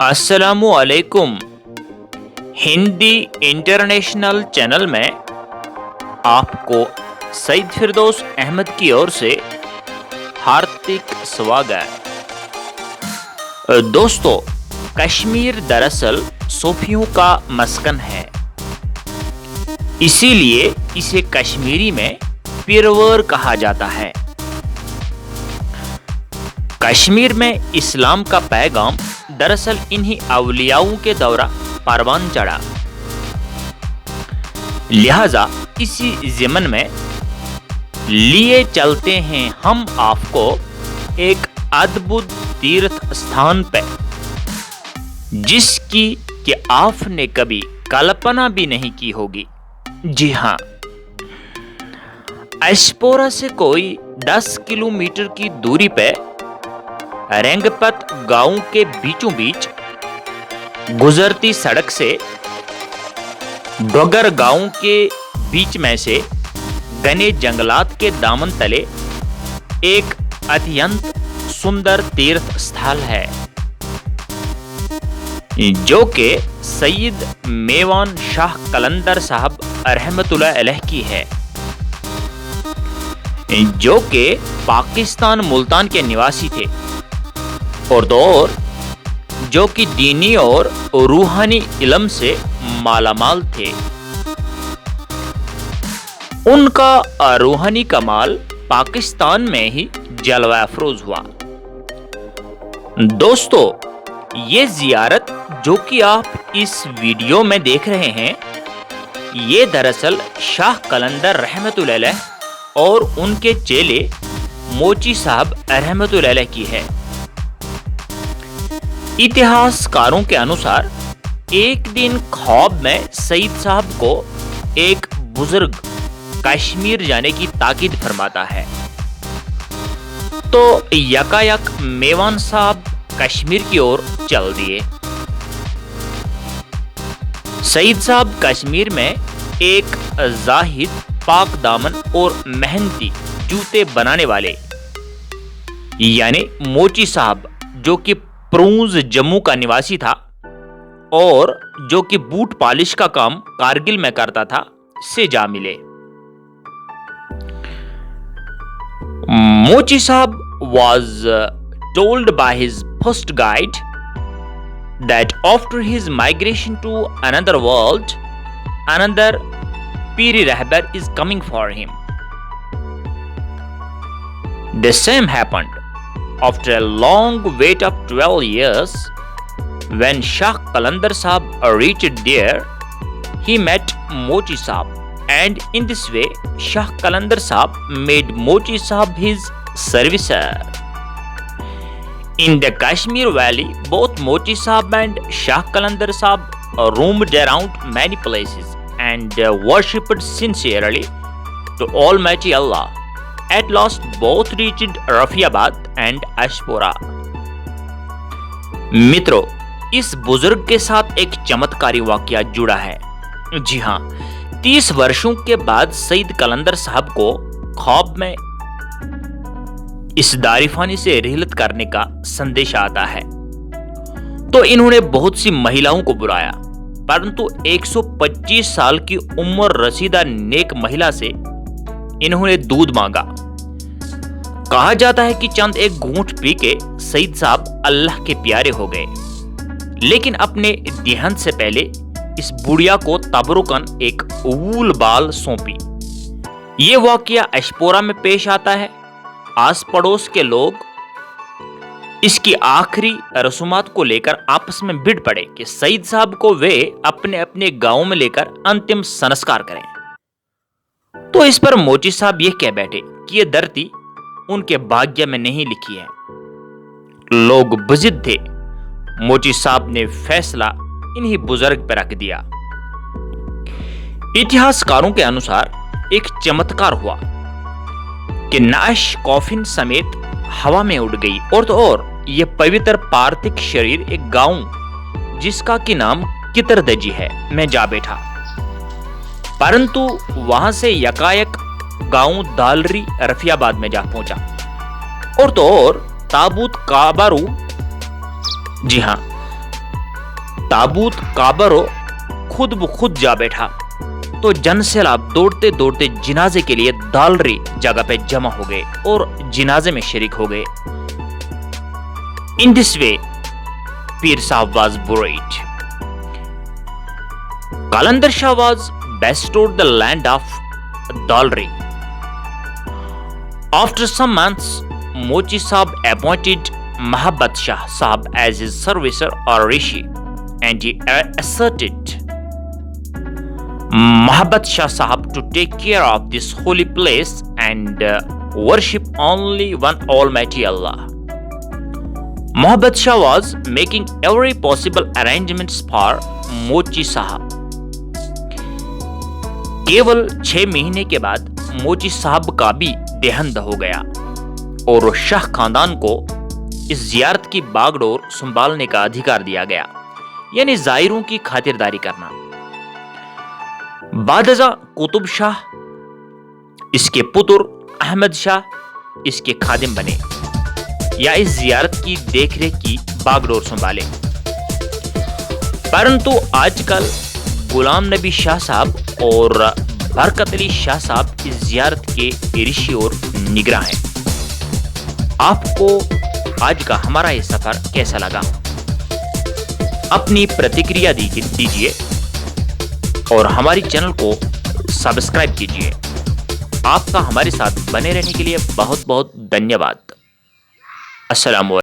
अस्सलामुअलैकुम। Hindi international channel में आपको सईद फिरदौस अहमद की ओर से हार्दिक स्वागत। दोस्तों, कश्मीर दरअसल सूफियों का मस्कन है, इसीलिए इसे कश्मीरी में पीरवर कहा जाता है। कश्मीर में इस्लाम का पैगाम दरअसल इन्हीं अवलियाओं के दौरा परवान चढ़ा। लिहाजा इसी ज़िमन में लिए चलते हैं हम आपको एक अद्भुत तीर्थ स्थान पे, जिसकी कि आपने कभी कल्पना भी नहीं की होगी। जी हाँ, एशपोरा से कोई 10 किलोमीटर की दूरी पे रेंगपत गांव के बीचों बीच गुजरती सड़क से डोगर गांव के बीच में से घने जंगलात के दामन तले एक अत्यंत सुंदर तीर्थ स्थल है, जो कि सैयद मेवान शाह कलंदर साहब रहमतुल्लाह अलैह की है, जो कि पाकिस्तान मुल्तान के निवासी थे और जो कि दीनी और रूहानी इल्म से मालामाल थे। उनका रूहानी कमाल पाकिस्तान में ही जलवा अफरोज हुआ। दोस्तों, ये जियारत जो कि आप इस वीडियो में देख रहे हैं, ये दरअसल शाह कलंदर रहमतुल्लाह अलैह और उनके चेले मोची साहब रहमतुल्लाह अलैह की है। इतिहासकारों के अनुसार एक दिन ख्वाब में सईद साहब को एक बुजुर्ग कश्मीर जाने की ताकीद फरमाता है, तो यकायक मेवान साहब कश्मीर की ओर चल दिए। सईद साहब कश्मीर में एक जाहिद, पाक दामन और मेहनती जूते बनाने वाले यानी मोची साहब, जो कि प्रूंज जम्मू का निवासी था और जो कि बूट पॉलिश का काम कारगिल में करता था, से जा मिले। मोची साहब was told by his first guide that after his migration to another world, another Piri Rahbar is coming for him. The same happened. After a long wait of 12 years, when Shah Qalandar Sahab reached there, he met Mochi Sahab, and in this way, Shah Qalandar Sahab made Mochi Sahab his servitor. In the Kashmir Valley, both Mochi Sahab and Shah Qalandar Sahab roamed around many places and worshipped sincerely to Almighty Allah. At last, both reached Rafiabad and एशपोरा। मित्रों, इस बुजुर्ग के साथ एक चमत्कारी वाकया जुड़ा है। जी हाँ, 30 वर्षों के बाद सईद कलंदर साहब को ख्वाब में इस दारिफानी से रिहलत करने का संदेश आता है, तो इन्होंने बहुत सी महिलाओं को बुलाया, परंतु 125 साल की उम्र रसीदा नेक महिला से इन्होंने दूध मांगा। कहा जाता है कि चंद एक घूंट पी के सईद साहब अल्लाह के प्यारे हो गए, लेकिन अपने देहांत से पहले इस बुढ़िया को तबरुकन एक वूल बाल सौंपी। ये वाकया एशपोरा में पेश आता है। आस पड़ोस के लोग इसकी आखिरी रसूमात को लेकर आपस में भिड़ पड़े कि सईद साहब को वे अपने अपने गांव में लेकर अंतिम संस्कार करें। तो इस पर मोची साहब ये कह बैठे कि ये धरती उनके भाग्य में नहीं लिखी है। लोग बुजिद थे। मोची साहब ने फैसला इन्हीं बुजुर्ग पर रख दिया। इतिहासकारों के अनुसार एक चमत्कार हुआ कि नाश कॉफिन समेत हवा में उड़ गई और ये पवित्र पार्थिव शरीर एक गांव जिसका कि नाम कितरदजी है में जा बैठा, परंतु वहां से यकायक गांव दालरी रफियाबाद में जा पहुंचा और ताबूत काबारू जी हाँ, ताबूत काबरो खुद ब खुद जा बैठा तो जन सैलाब दौड़ते दौड़ते जिनाजे के लिए दालरी जगह पे जमा हो गए और जिनाजे में शरीक हो गए। इन दिस वे पीर साहब was buried. Qalandar Shah was bestowed the land of Dalri. After some months, Mochi Sahab appointed Mahabbat Shah Sahab as his servitor or rishi, and he asserted Mahabbat Shah Sahab to take care of this holy place and worship only one Almighty Allah. Mahabbat Shah was making every possible arrangements for Mochi Sahab. केवल 6 महीने के बाद मोची साहब का भी देहांत हो गया और शाह खानदान को इस जियारत की बागडोर संभालने का अधिकार दिया गया, यानी जायरों की खातिरदारी करना। बादशाह कुतुब शाह, इसके पुत्र अहमद शाह इसके खादिम बने या इस जियारत की देखरेख की बागडोर संभाले। परंतु आजकल गुलाम नबी शाह साहब और बरकत अली शाह साहब इस जियारत के ऋषि और निगरां हैं। आपको आज का हमारा ये सफर कैसा लगा? अपनी प्रतिक्रिया दीजिए और हमारी चैनल को सब्सक्राइब कीजिए। आपका हमारे साथ बने रहने के लिए बहुत बहुत धन्यवाद। अस्सलाम वालेकुम।